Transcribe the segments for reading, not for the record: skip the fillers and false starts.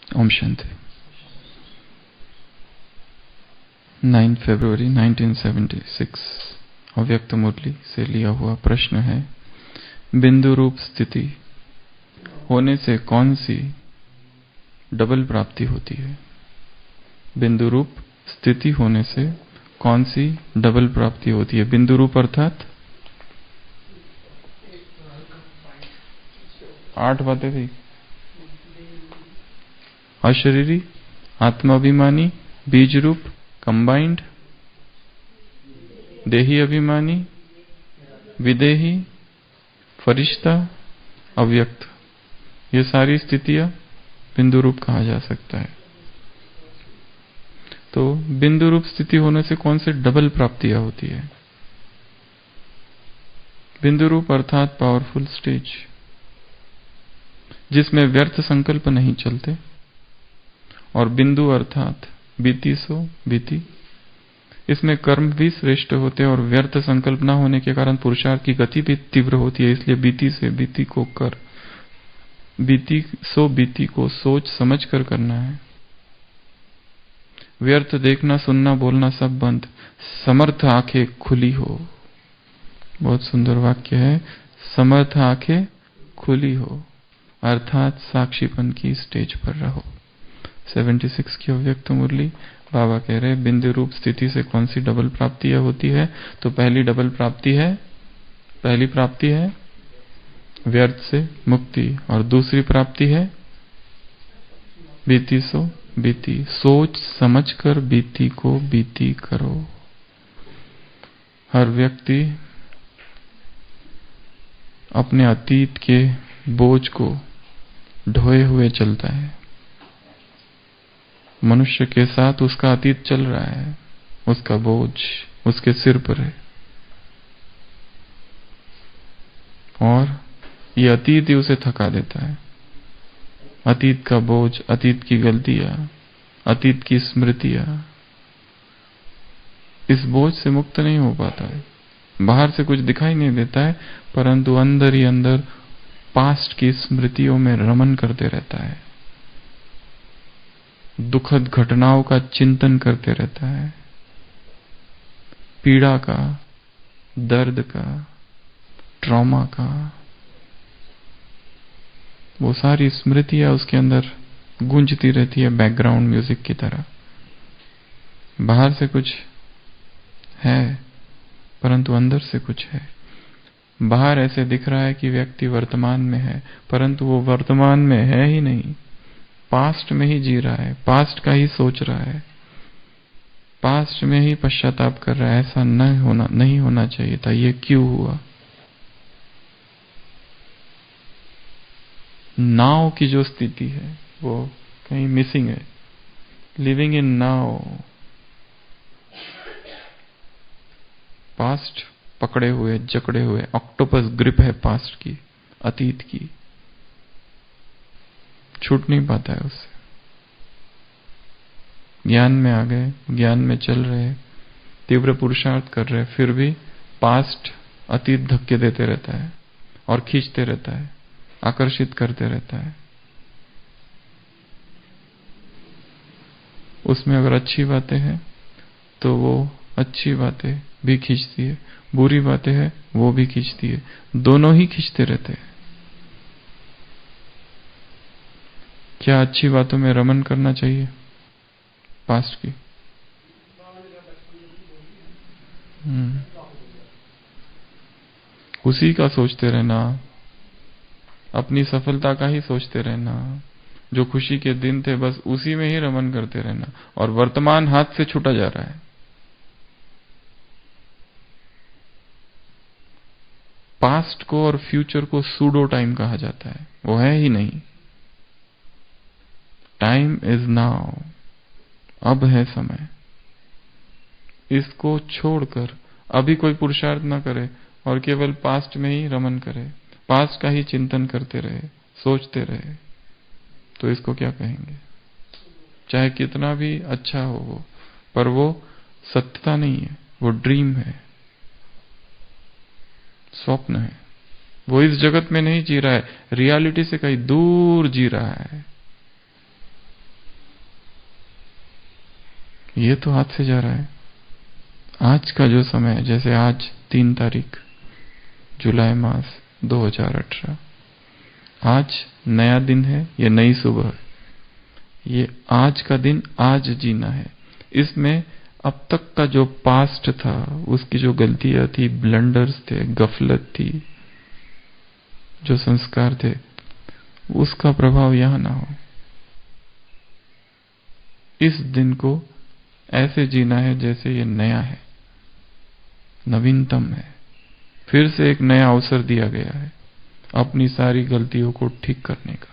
ओम शांति। 9 फरवरी 1976 अव्यक्त मुरली से लिया हुआ प्रश्न है, बिंदु रूप स्थिति होने से कौन सी डबल प्राप्ति होती है? बिंदु रूप स्थिति होने से कौन सी डबल प्राप्ति होती है? बिंदु रूप अर्थात 8 बातें थी। अशरीरी, आत्माभिमानी, बीज रूप, कंबाइंड, देही अभिमानी, विदेही, फरिश्ता, अव्यक्त, ये सारी स्थितियां बिंदु रूप कहा जा सकता है। तो बिंदु रूप स्थिति होने से कौन से डबल प्राप्तियां होती है? बिंदु रूप अर्थात पावरफुल स्टेज, जिसमें व्यर्थ संकल्प नहीं चलते, और बिंदु अर्थात बीती सो बीती, इसमें कर्म भी श्रेष्ठ होते और व्यर्थ संकल्प न होने के कारण पुरुषार्थ की गति भी तीव्र होती है। इसलिए बीती से बीती को कर, बीती सो बीती को सोच समझ कर करना है। व्यर्थ देखना, सुनना, बोलना सब बंद, समर्थ आंखें खुली हो। बहुत सुंदर वाक्य है, समर्थ आंखें खुली हो अर्थात साक्षीपन की स्टेज पर रहो। 76 की अव्यक्त मुरली बाबा कह रहे, बिंदु रूप स्थिति से कौन सी डबल प्राप्तियां होती है? तो पहली डबल प्राप्ति है, पहली प्राप्ति है व्यर्थ से मुक्ति, और दूसरी प्राप्ति है बीती सो बीती, सोच समझकर बीती को बीती करो। हर व्यक्ति अपने अतीत के बोझ को ढोए हुए चलता है। मनुष्य के साथ उसका अतीत चल रहा है, उसका बोझ उसके सिर पर है, और ये अतीत ही उसे थका देता है। अतीत का बोझ, अतीत की गलतियां, अतीत की स्मृतियां, इस बोझ से मुक्त नहीं हो पाता है। बाहर से कुछ दिखाई नहीं देता है, परंतु अंदर ही अंदर पास्ट की स्मृतियों में रमन करते रहता है, दुखद घटनाओं का चिंतन करते रहता है, पीड़ा का, दर्द का, ट्रॉमा का, वो सारी स्मृतियां उसके अंदर गूंजती रहती है बैकग्राउंड म्यूजिक की तरह। बाहर से कुछ है, परंतु अंदर से कुछ है। बाहर ऐसे दिख रहा है कि व्यक्ति वर्तमान में है, परंतु वो वर्तमान में है ही नहीं, पास्ट में ही जी रहा है, पास्ट का ही सोच रहा है, पास्ट में ही पश्चाताप कर रहा है। ऐसा नहीं होना चाहिए था, ये क्यों हुआ? नाउ की जो स्थिति है वो कहीं मिसिंग है। लिविंग इन नाउ, पास्ट पकड़े हुए, जकड़े हुए, ऑक्टोपस ग्रिप है पास्ट की, अतीत की, छूट नहीं पाता है उससे। ज्ञान में आ गए, ज्ञान में चल रहे, तीव्र पुरुषार्थ कर रहे, फिर भी पास्ट, अतीत धक्के देते रहता है और खींचते रहता है, आकर्षित करते रहता है। उसमें अगर अच्छी बातें हैं तो वो अच्छी बातें भी खींचती है, बुरी बातें हैं वो भी खींचती है, दोनों ही खींचते रहते हैं। क्या अच्छी बातों में रमन करना चाहिए पास्ट की? उसी का सोचते रहना, अपनी सफलता का ही सोचते रहना, जो खुशी के दिन थे बस उसी में ही रमन करते रहना, और वर्तमान हाथ से छूटा जा रहा है। पास्ट को और फ्यूचर को सूडो टाइम कहा जाता है, वो है ही नहीं। टाइम इज नाउ, अब है समय। इसको छोड़कर अभी कोई पुरुषार्थ ना करे और केवल पास्ट में ही रमन करे, पास्ट का ही चिंतन करते रहे, सोचते रहे, तो इसको क्या कहेंगे? चाहे कितना भी अच्छा हो वो, पर वो सत्यता नहीं है, वो ड्रीम है, स्वप्न है। वो इस जगत में नहीं जी रहा है, रियलिटी से कहीं दूर जी रहा है। ये तो हाथ से जा रहा है। आज का जो समय है, जैसे आज 3 तारीख जुलाई मास 2018, आज नया दिन है, ये नई सुबह है। ये आज का दिन आज जीना है। इसमें अब तक का जो पास्ट था, उसकी जो गलतियां थी, ब्लंडर्स थे, गफलत थी, जो संस्कार थे, उसका प्रभाव यहां ना हो। इस दिन को ऐसे जीना है जैसे ये नया है, नवीनतम है। फिर से एक नया अवसर दिया गया है अपनी सारी गलतियों को ठीक करने का।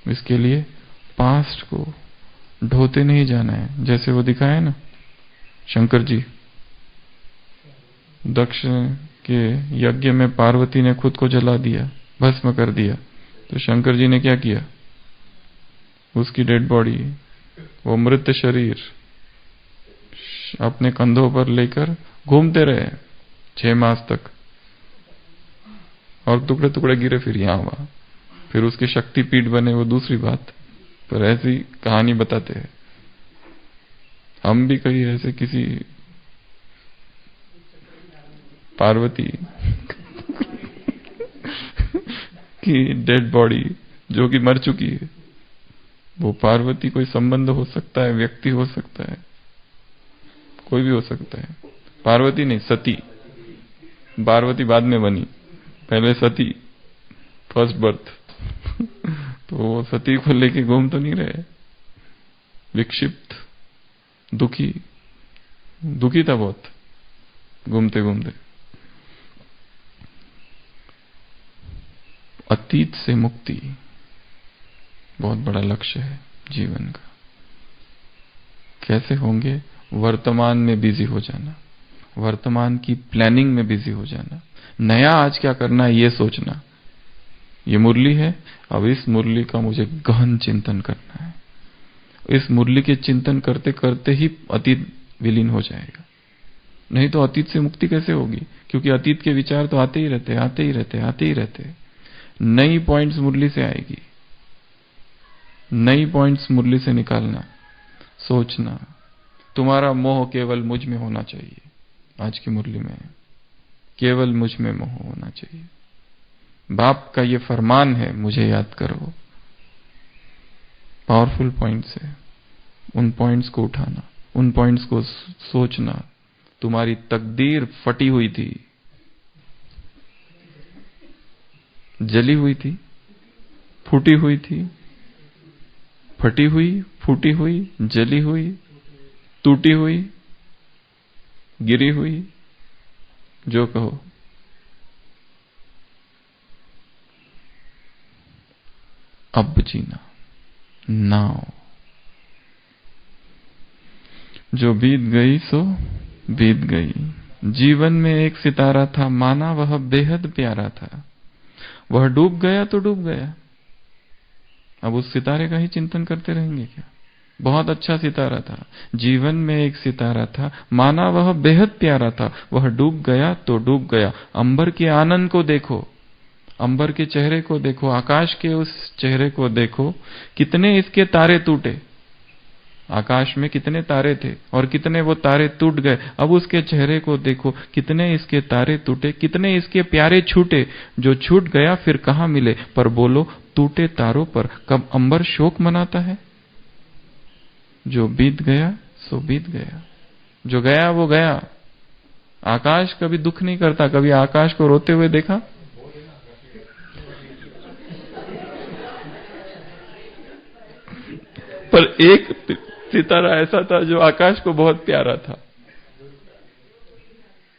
इसके लिए पास्ट को ढोते नहीं जाना है। जैसे वो दिखाया ना शंकर जी, दक्ष के यज्ञ में पार्वती ने खुद को जला दिया, भस्म कर दिया, तो शंकर जी ने क्या किया? उसकी डेड बॉडी, वो मृत शरीर अपने कंधों पर लेकर घूमते रहे 6 मास तक, और टुकड़े टुकड़े गिरे फिर यहां वहां। फिर उसकी शक्ति पीठ बने, वो दूसरी बात, पर ऐसी कहानी बताते हैं। हम भी कहीं ऐसे किसी पार्वती की डेड बॉडी जो कि मर चुकी है, वो पार्वती कोई संबंध हो सकता है, व्यक्ति हो सकता है, कोई भी हो सकता है। पार्वती नहीं, सती। पार्वती बाद में बनी, पहले सती, फर्स्ट बर्थ। तो वो सती को लेके घूम तो नहीं रहे, विक्षिप्त, दुखी था बहुत घूमते घूमते। अतीत से मुक्ति बहुत बड़ा लक्ष्य है जीवन का। कैसे होंगे? वर्तमान में बिजी हो जाना, वर्तमान की प्लानिंग में बिजी हो जाना, नया आज क्या करना है ये सोचना। ये मुरली है, अब इस मुरली का मुझे गहन चिंतन करना है। इस मुरली के चिंतन करते करते ही अतीत विलीन हो जाएगा। नहीं तो अतीत से मुक्ति कैसे होगी? क्योंकि अतीत के विचार तो आते ही रहते। नई पॉइंट्स मुरली से आएगी, नई पॉइंट्स मुरली से निकालना, सोचना। तुम्हारा मोह केवल मुझ में होना चाहिए। आज की मुरली में केवल मुझ में मोह होना चाहिए। बाप का ये फरमान है, मुझे याद करो। पावरफुल पॉइंट्स है, उन पॉइंट्स को उठाना, उन पॉइंट्स को सोचना। तुम्हारी तकदीर फटी हुई थी, जली हुई थी, फूटी हुई थी, फटी हुई, फूटी हुई, जली हुई, टूटी हुई, गिरी हुई, जो कहो। अब जीना, नाउ। जो बीत गई सो बीत गई। जीवन में एक सितारा था, माना वह बेहद प्यारा था। वह डूब गया तो डूब गया। अब उस सितारे का ही चिंतन करते रहेंगे क्या? बहुत अच्छा सितारा था, जीवन में एक सितारा था, माना वह बेहद प्यारा था। वह डूब गया तो डूब गया। अंबर के आनंद को देखो, अंबर के चेहरे को देखो, आकाश के उस चेहरे को देखो। कितने इसके तारे टूटे, आकाश में कितने तारे थे और कितने वो तारे टूट गए। अब उसके चेहरे को देखो, कितने इसके तारे टूटे, कितने इसके प्यारे छूटे। जो छूट गया फिर कहां मिले? पर बोलो, टूटे तारों पर कब अंबर शोक मनाता है? जो बीत गया सो बीत गया, जो गया वो गया। आकाश कभी दुख नहीं करता। कभी आकाश को रोते हुए देखा? पर एक सितारा ऐसा था जो आकाश को बहुत प्यारा था,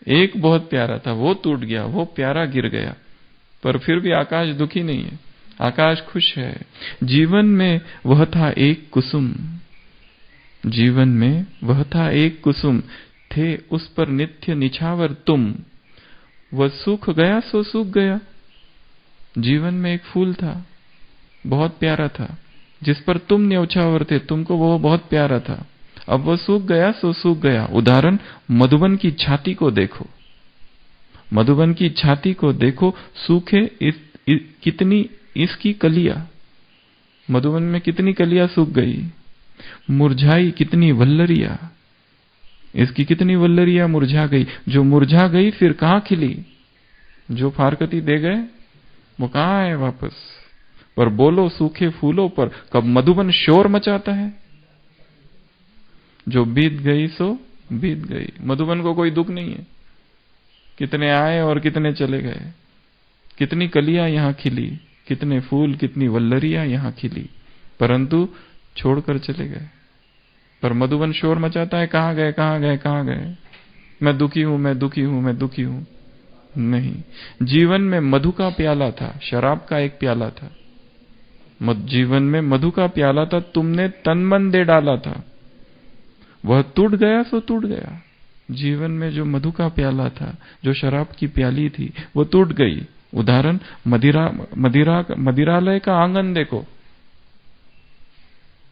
एक बहुत प्यारा था, वो टूट गया, वो प्यारा गिर गया। पर फिर भी आकाश दुखी नहीं है, आकाश खुश है। जीवन में वह था एक कुसुम, जीवन में वह था एक कुसुम, थे उस पर नित्य निछावर तुम। वह सूख गया सो सूख गया। जीवन में एक फूल था, बहुत प्यारा था, जिस पर तुम न्यौछावर थे, तुमको वो बहुत प्यारा था। अब वो सूख गया सो सूख गया। उदाहरण, मधुबन की छाती को देखो, मधुबन की छाती को देखो, सूखे कितनी इसकी कलियां, मधुबन में कितनी कलियां सूख गई। मुरझाई कितनी वल्लरिया, इसकी कितनी वल्लरिया मुरझा गई। जो मुरझा गई फिर कहां खिली, जो फारकती दे गए वो कहां आए वापस। पर बोलो सूखे फूलों पर कब मधुबन शोर मचाता है। जो बीत गई सो बीत गई, मधुबन को कोई दुख नहीं है। कितने आए और कितने चले गए, कितनी कलियां यहां खिली, कितने फूल, कितनी वल्लरियां यहां खिली, परंतु छोड़कर चले गए। पर मधुबन शोर मचाता है, कहां गए, कहां गए, कहां गए, मैं दुखी हूं, मैं दुखी हूं, मैं दुखी हूं। नहीं, जीवन में मधु का प्याला था, शराब का एक प्याला था। जीवन में मधु का प्याला था, तुमने तन मन दे डाला था, वह टूट गया सो टूट गया। जीवन में जो मधु का प्याला था, जो शराब की प्याली थी, वो टूट गई। उदाहरण, मदिरालय का आंगन देखो,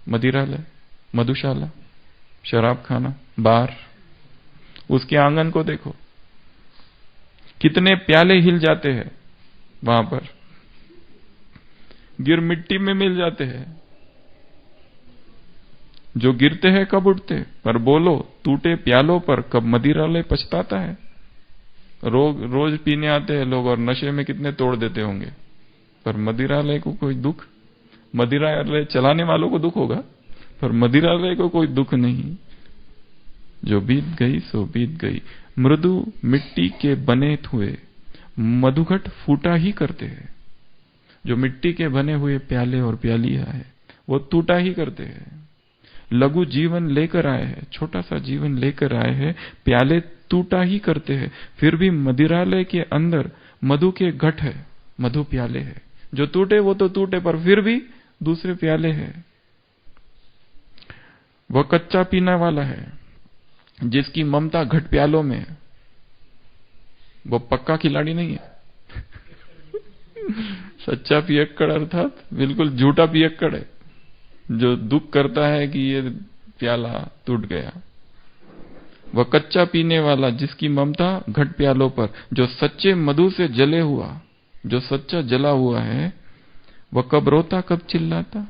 मदिरालय, मधुशाला, शराब खाना, बार, उसके आंगन को देखो, कितने प्याले हिल जाते हैं वहां पर, गिर मिट्टी में मिल जाते हैं। जो गिरते हैं कब उठते, पर बोलो टूटे प्यालों पर कब मदिरालय पछताता है। रोज पीने आते हैं लोग और नशे में कितने तोड़ देते होंगे, पर मदिरालय को कोई दुख, मदिरालय चलाने वालों को दुख होगा, पर मदिरालय को कोई दुख नहीं। जो बीत गई सो बीत गई। मृदु मिट्टी के बने हुए मधुघट फूटा ही करते हैं। जो मिट्टी के बने हुए प्याले और प्यालियां है वो टूटा ही करते हैं। लघु जीवन लेकर आए हैं, छोटा सा जीवन लेकर आए हैं, प्याले टूटा ही करते हैं। फिर भी मदिरालय के अंदर मधु के घट है, मधु प्याले है। जो टूटे वो तो टूटे, पर फिर भी दूसरे प्याले हैं। वह कच्चा पीने वाला है, जिसकी ममता घट प्यालों में है, वो पक्का खिलाड़ी नहीं है। सच्चा पियक्कड़ अर्थात बिल्कुल झूठा पियक्कड़ है, जो दुख करता है कि ये प्याला टूट गया। वह कच्चा पीने वाला, जिसकी ममता घट प्यालों पर, जो सच्चे मधु से जले हुआ, जो सच्चा जला हुआ है, वह कब रोता कब चिल्लाता,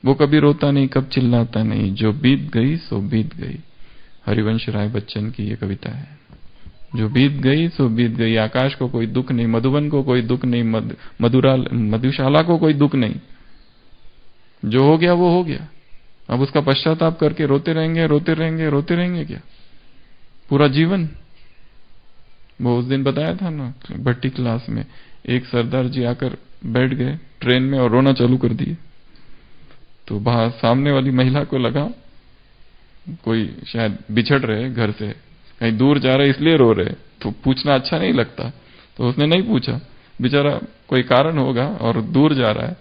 वो कभी रोता नहीं, कब चिल्लाता नहीं। जो बीत गई सो बीत गई। हरिवंश राय बच्चन की ये कविता है। जो बीत गई सो बीत गई। आकाश को कोई दुख नहीं, मधुबन को कोई दुख नहीं, मधुशाला को कोई दुख नहीं। जो हो गया वो हो गया। अब उसका पश्चाताप करके रोते रहेंगे, रोते रहेंगे, रोते रहेंगे क्या पूरा जीवन। वो उस दिन बताया था ना भट्टी क्लास में, एक सरदार जी आकर बैठ गए ट्रेन में और रोना चालू कर दिए। तो बाहर सामने वाली महिला को लगा कोई शायद बिछड़ रहे घर से, कहीं दूर जा रहे इसलिए रो रहे, तो पूछना अच्छा नहीं लगता। तो उसने नहीं पूछा, बेचारा कोई कारण होगा और दूर जा रहा है।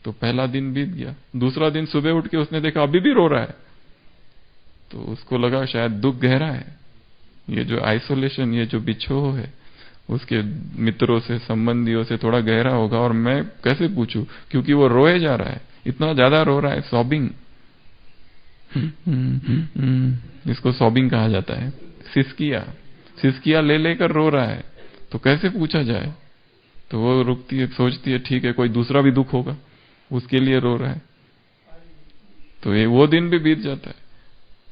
तो पहला दिन बीत गया। दूसरा दिन सुबह उठ के उसने देखा अभी भी रो रहा है। तो उसको लगा शायद दुख गहरा है, ये जो आइसोलेशन, ये जो बिछोह है उसके मित्रों से, संबंधियों से थोड़ा गहरा होगा, और मैं कैसे पूछूं, क्योंकि वो रोए जा रहा है, इतना ज्यादा रो रहा है। सॉबिंग, इसको सॉबिंग कहा जाता है। सिसकिया, सिसकिया ले लेकर रो रहा है, तो कैसे पूछा जाए। तो वो रुकती है, सोचती है ठीक है कोई दूसरा भी दुख होगा, उसके लिए रो रहा है। तो ये वो दिन भी बीत जाता है।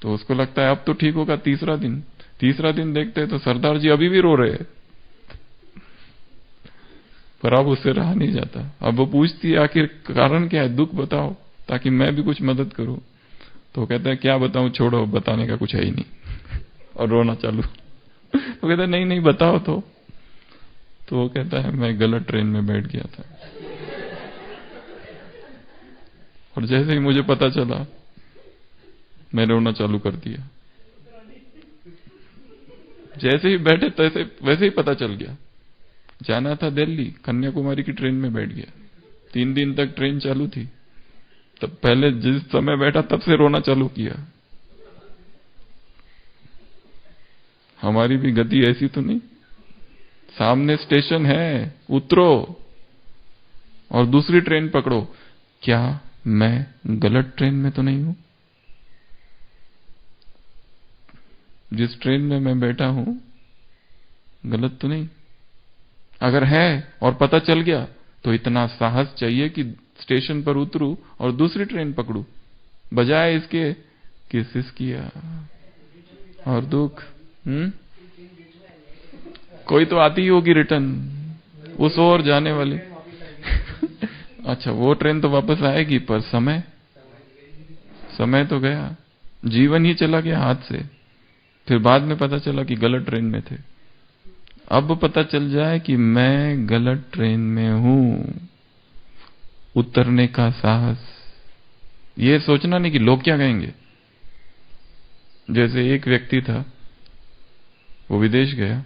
तो उसको लगता है अब तो ठीक होगा। तीसरा दिन देखते हैं तो सरदार जी अभी भी रो रहे हैं, पर अब उससे रहा नहीं जाता। अब वो पूछती है आखिर कारण क्या है, दुख बताओ ताकि मैं भी कुछ मदद करूं। तो कहता है क्या बताऊं, छोड़ो, बताने का कुछ है ही नहीं, और रोना चालू। तो कहता है नहीं नहीं बताओ तो वो कहता है मैं गलत ट्रेन में बैठ गया था, और जैसे ही मुझे पता चला मैंने रोना चालू कर दिया। जैसे ही बैठे तैसे वैसे ही पता चल गया। जाना था दिल्ली, कन्याकुमारी की ट्रेन में बैठ गया। 3 दिन तक ट्रेन चालू थी, तब पहले जिस समय बैठा तब से रोना चालू किया। हमारी भी गति ऐसी तो नहीं, सामने स्टेशन है, उतरो और दूसरी ट्रेन पकड़ो। क्या मैं गलत ट्रेन में तो नहीं हूं? जिस ट्रेन में मैं बैठा हूं गलत तो नहीं? अगर है और पता चल गया तो इतना साहस चाहिए कि स्टेशन पर उतरूं और दूसरी ट्रेन पकड़ूं। बजाय इसके किस किया और दुख। कोई तो आती ही होगी रिटर्न उस ओर जाने वाली। अच्छा, वो ट्रेन तो वापस आएगी, पर समय तो गया, जीवन ही चला गया हाथ से। फिर बाद में पता चला कि गलत ट्रेन में थे। अब पता चल जाए कि मैं गलत ट्रेन में हूं, उतरने का साहस। ये सोचना नहीं कि लोग क्या कहेंगे। जैसे एक व्यक्ति था, वो विदेश गया,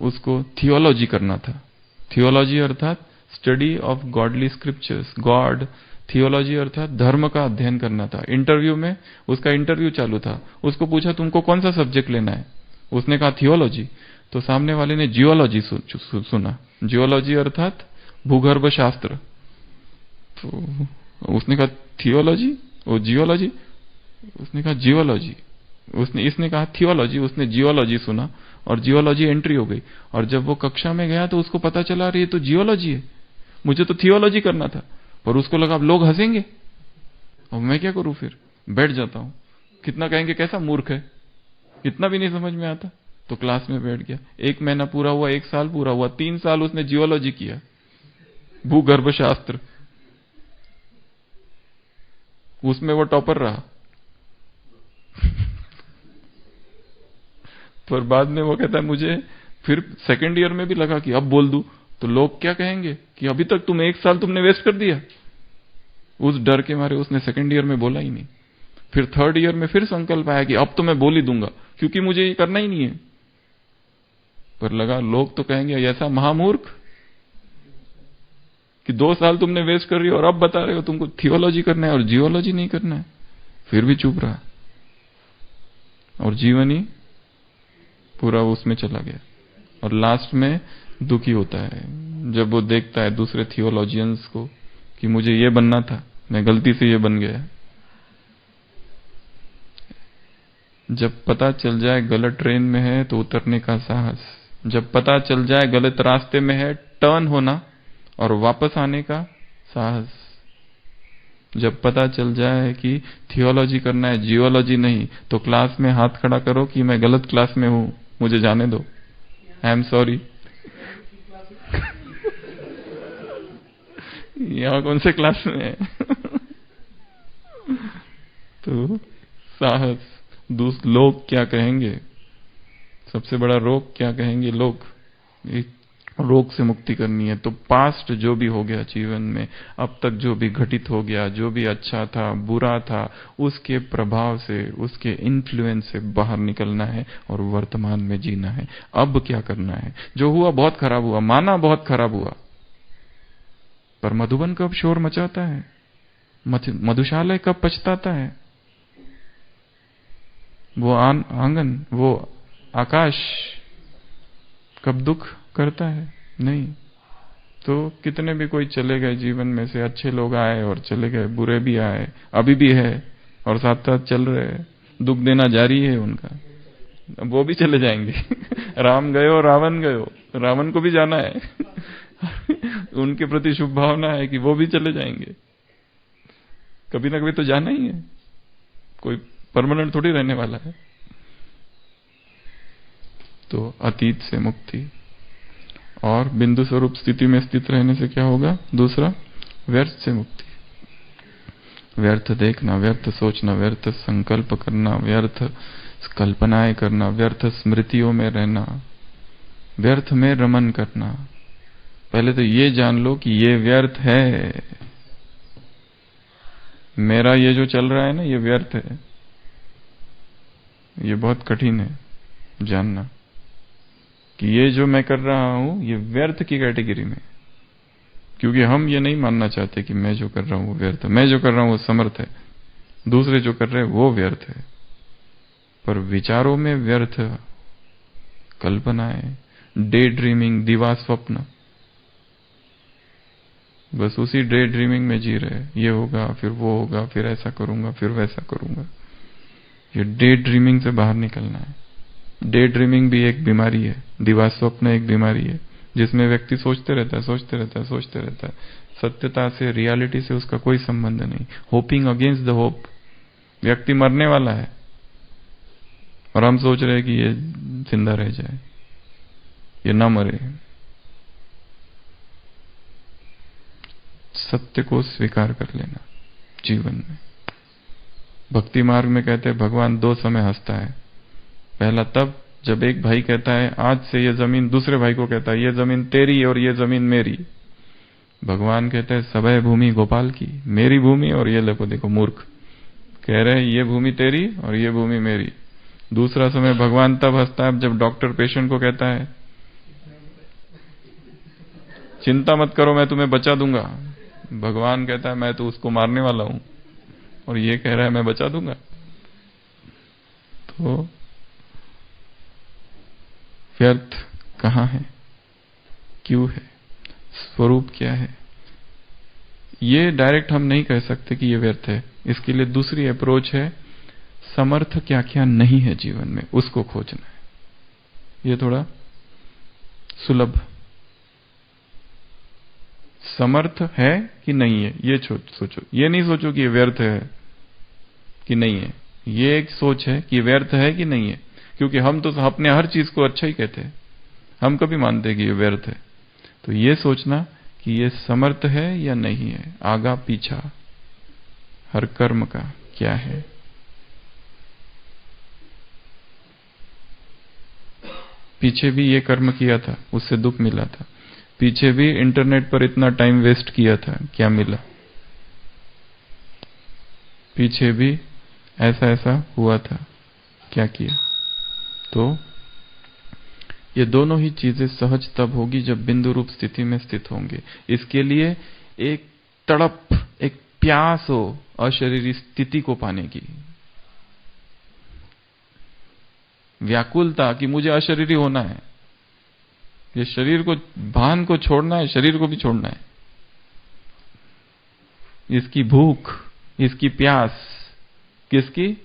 उसको थियोलॉजी करना था। थियोलॉजी अर्थात study of godly scriptures, God. Theology अर्थात धर्म का अध्ययन करना था। इंटरव्यू में उसका इंटरव्यू चालू था, उसको पूछा तुमको कौन सा सब्जेक्ट लेना है, उसने कहा थियोलॉजी। तो सामने वाले ने जियोलॉजी सुना। जियोलॉजी अर्थात भूगर्भ शास्त्र। तो उसने कहा थियोलॉजी, वो जियोलॉजी, उसने कहा जियोलॉजी। इसने कहा थियोलॉजी, उसने जियोलॉजी सुना और जियोलॉजी एंट्री हो गई। और जब वो कक्षा में गया तो उसको पता चला रही तो जियोलॉजी है, मुझे तो थियोलॉजी करना था। पर उसको लगा अब लोग हंसेंगे और मैं क्या करूं, फिर बैठ जाता हूं, कितना कहेंगे कैसा मूर्ख है, इतना भी नहीं समझ में आता। तो क्लास में बैठ गया। 1 महीना पूरा हुआ, 1 साल पूरा हुआ, 3 साल उसने जियोलॉजी किया, भूगर्भ शास्त्र। उसमें वो टॉपर रहा। पर बाद में वो कहता है मुझे फिर सेकंड ईयर में भी लगा कि अब बोल दूं तो लोग क्या कहेंगे कि अभी तक 1 साल तुमने वेस्ट कर दिया। उस डर के मारे उसने सेकंड ईयर में बोला ही नहीं। फिर थर्ड ईयर में फिर संकल्प आया कि अब तो मैं बोल ही दूंगा, क्योंकि मुझे ये करना ही नहीं है। पर लगा लोग तो कहेंगे ऐसा महामूर्ख कि 2 साल तुमने वेस्ट कर रही हो और अब बता रहे हो तुमको थियोलॉजी करना है और जियोलॉजी नहीं करना है। फिर भी चुप रहा और जीवन ही पूरा उसमें चला गया। और लास्ट में दुखी होता है जब वो देखता है दूसरे थियोलॉजियंस को कि मुझे ये बनना था, मैं गलती से ये बन गया। जब पता चल जाए गलत ट्रेन में है तो उतरने का साहस। जब पता चल जाए गलत रास्ते में है, टर्न होना और वापस आने का साहस। जब पता चल जाए कि थियोलॉजी करना है, जियोलॉजी नहीं, तो क्लास में हाथ खड़ा करो कि मैं गलत क्लास में हूं, मुझे जाने दो, आई एम सॉरी। यहां कौन से क्लास में है? तो साहस। लोग क्या कहेंगे, सबसे बड़ा रोग क्या कहेंगे लोग, रोग से मुक्ति करनी है। तो पास्ट जो भी हो गया जीवन में, अब तक जो भी घटित हो गया, जो भी अच्छा था बुरा था, उसके प्रभाव से, उसके इन्फ्लुएंस से बाहर निकलना है और वर्तमान में जीना है। अब क्या करना है, जो हुआ बहुत खराब हुआ, माना बहुत खराब हुआ, पर मधुबन कब शोर मचाता है, मधुशालय कब पछताता है, वो आंगन, वो आकाश कब दुख करता है? नहीं। तो कितने भी कोई चले गए जीवन में से, अच्छे लोग आए और चले गए, बुरे भी आए, अभी भी है और साथ साथ चल रहे हैं, दुख देना जारी है उनका, वो भी चले जाएंगे। राम गयो रावण गयो, रावण को भी जाना है। उनके प्रति शुभ भावना है कि वो भी चले जाएंगे, कभी ना कभी तो जाना ही है, कोई परमानेंट थोड़ी रहने वाला है। तो अतीत से मुक्ति और बिंदु स्वरूप स्थिति में स्थित रहने से क्या होगा? दूसरा, व्यर्थ से मुक्ति। व्यर्थ देखना, व्यर्थ सोचना, व्यर्थ संकल्प करना, व्यर्थ कल्पनाएं करना, व्यर्थ स्मृतियों में रहना, व्यर्थ में रमन करना। पहले तो ये जान लो कि ये व्यर्थ है, मेरा ये जो चल रहा है ना, ये व्यर्थ है। ये बहुत कठिन है जानना कि ये जो मैं कर रहा हूं ये व्यर्थ की कैटेगरी में, क्योंकि हम ये नहीं मानना चाहते कि मैं जो कर रहा हूं वो व्यर्थ है। मैं जो कर रहा हूं वो समर्थ है, दूसरे जो कर रहे हैं वो व्यर्थ है। पर विचारों में व्यर्थ, कल्पनाएं, डे ड्रीमिंग, दिवा स्वप्न, बस उसी डे ड्रीमिंग में जी रहे। ये होगा फिर वो होगा, फिर ऐसा करूंगा फिर वैसा करूंगा। ये डे ड्रीमिंग से बाहर निकलना है। डे ड्रीमिंग भी एक बीमारी है, दिवा स्वप्न एक बीमारी है, जिसमें व्यक्ति सोचते रहता है, सोचते रहता है, सोचते रहता है, सत्यता से, रियलिटी से उसका कोई संबंध नहीं। Hopping against the hope. व्यक्ति मरने वाला है और हम सोच रहे हैं कि ये जिंदा रह जाए, ये ना मरे। सत्य को स्वीकार कर लेना जीवन में। भक्ति मार्ग में कहते हैं भगवान दो समय हंसता है। पहला तब जब एक भाई कहता है आज से ये जमीन, दूसरे भाई को कहता है ये जमीन तेरी और ये जमीन मेरी। भगवान कहते हैं सबय भूमि गोपाल की, मेरी भूमि और ये देखो देखो मूर्ख कह रहे हैं ये भूमि तेरी और ये भूमि मेरी। दूसरा समय भगवान तब हंसता है जब डॉक्टर पेशेंट को कहता है चिंता मत करो मैं तुम्हें बचा दूंगा। भगवान कहता है मैं तो उसको मारने वाला हूं और ये कह रहा है मैं बचा दूंगा। तो व्यर्थ कहां है, क्यों है, स्वरूप क्या है? ये डायरेक्ट हम नहीं कह सकते कि ये व्यर्थ है। इसके लिए दूसरी अप्रोच है, समर्थ क्या क्या नहीं है जीवन में, उसको खोजना है। ये थोड़ा सुलभ। समर्थ है कि नहीं है ये सोचो। ये नहीं सोचो कि ये व्यर्थ है कि नहीं है। ये एक सोच है कि व्यर्थ है कि नहीं है, क्योंकि हम तो अपने हर चीज को अच्छा ही कहते हैं, हम कभी मानते कि ये व्यर्थ है। तो ये सोचना कि ये समर्थ है या नहीं है, आगा पीछा हर कर्म का क्या है। पीछे भी ये कर्म किया था, उससे दुख मिला था। पीछे भी इंटरनेट पर इतना टाइम वेस्ट किया था, क्या मिला? पीछे भी ऐसा ऐसा हुआ था, क्या किया? तो ये दोनों ही चीजें सहज तब होगी जब बिंदु रूप स्थिति में स्थित होंगे। इसके लिए एक तड़प, एक प्यास हो अशरीरी स्थिति को पाने की, व्याकुलता कि मुझे अशरीरी होना है। ये शरीर को, भान को छोड़ना है, शरीर को भी छोड़ना है। इसकी भूख, इसकी प्यास किसकी?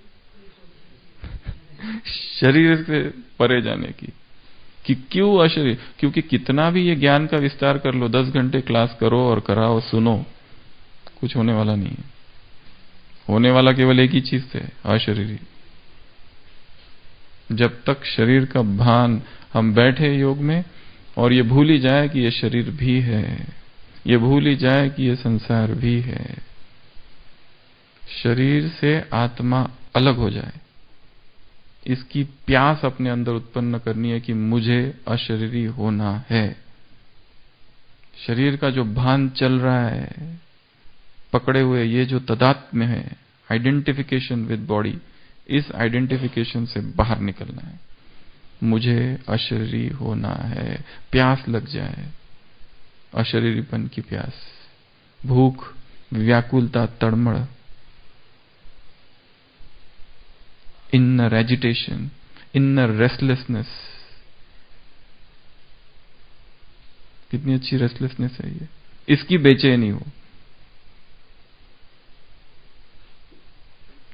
शरीर से परे जाने की। कि क्यों अशरीर? क्योंकि कितना भी ये ज्ञान का विस्तार कर लो, 10 घंटे क्लास करो और कराओ, सुनो, कुछ होने वाला नहीं है। होने वाला केवल एक ही चीज से, अशरीरी। जब तक शरीर का भान, हम बैठे योग में और ये भूल ही जाए कि ये शरीर भी है, ये भूल ही जाए कि ये संसार भी है, शरीर से आत्मा अलग हो जाए, इसकी प्यास अपने अंदर उत्पन्न करनी है कि मुझे अशरीरी होना है। शरीर का जो भान चल रहा है पकड़े हुए, ये जो तदात्म्य है, आइडेंटिफिकेशन विद बॉडी, इस आइडेंटिफिकेशन से बाहर निकलना है। मुझे अशरीरी होना है, प्यास लग जाए, अशरीरीपन की प्यास, भूख, व्याकुलता, तड़मड़, इनर एजिटेशन, इनर रेस्टलेसनेस। कितनी अच्छी रेस्टलेसनेस है ये, इसकी बेचैनी हो।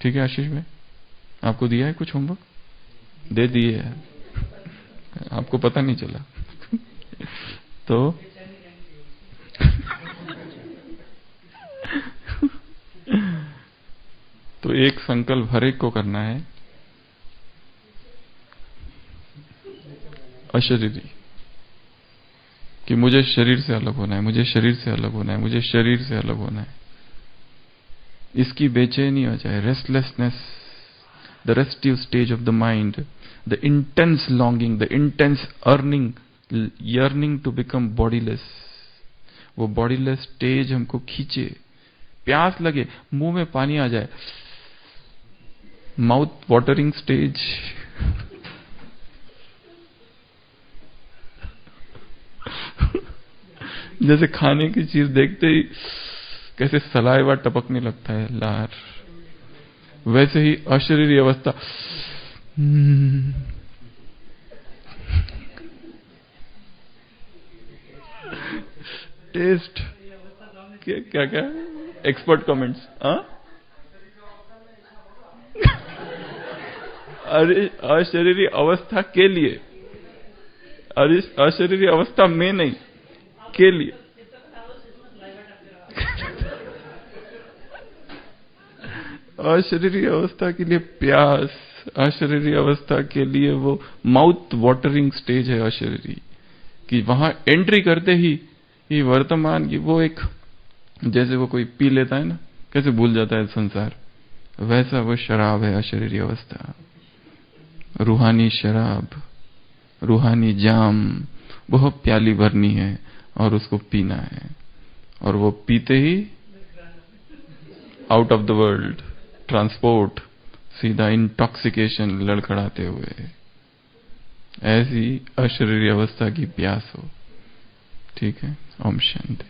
ठीक है आशीष भाई, आपको दिया है कुछ होमवर्क? दे दिए है, आपको पता नहीं चला। तो एक संकल्प हर एक को करना है, अशरीरी, कि मुझे शरीर से अलग होना है, मुझे शरीर से अलग होना है, मुझे शरीर से अलग होना है। इसकी बेचैनी हो जाए, restlessness, the restive stage of the mind, the intense longing, the intense yearning to become bodiless. वो बॉडीलेस स्टेज हमको खींचे, प्यास लगे, मुंह में पानी आ जाए, माउथ वाटरिंग स्टेज। जैसे खाने की चीज देखते ही कैसे सलाइवा टपकने लगता है, लार, वैसे ही अशरीरी अवस्था। टेस्ट क्या क्या एक्सपर्ट कमेंट्स। अरे अशरीरी अवस्था के लिए, अशरीरी अवस्था में नहीं, के लिए। अशरीरी अवस्था के लिए प्यास, अशरीरी अवस्था के लिए वो माउथ वाटरिंग स्टेज है अशरीरी कि वहां एंट्री करते ही वर्तमान की वो एक, जैसे वो कोई पी लेता है ना, कैसे भूल जाता है संसार, वैसा वो शराब है अशरीरी अवस्था। रूहानी शराब, रूहानी जाम, वह प्याली भरनी है और उसको पीना है, और वो पीते ही out of the world transport, सीधा इंटॉक्सिकेशन लड़खड़ाते हुए। ऐसी अशरीरी अवस्था की प्यास हो। ठीक है। ओम शांति।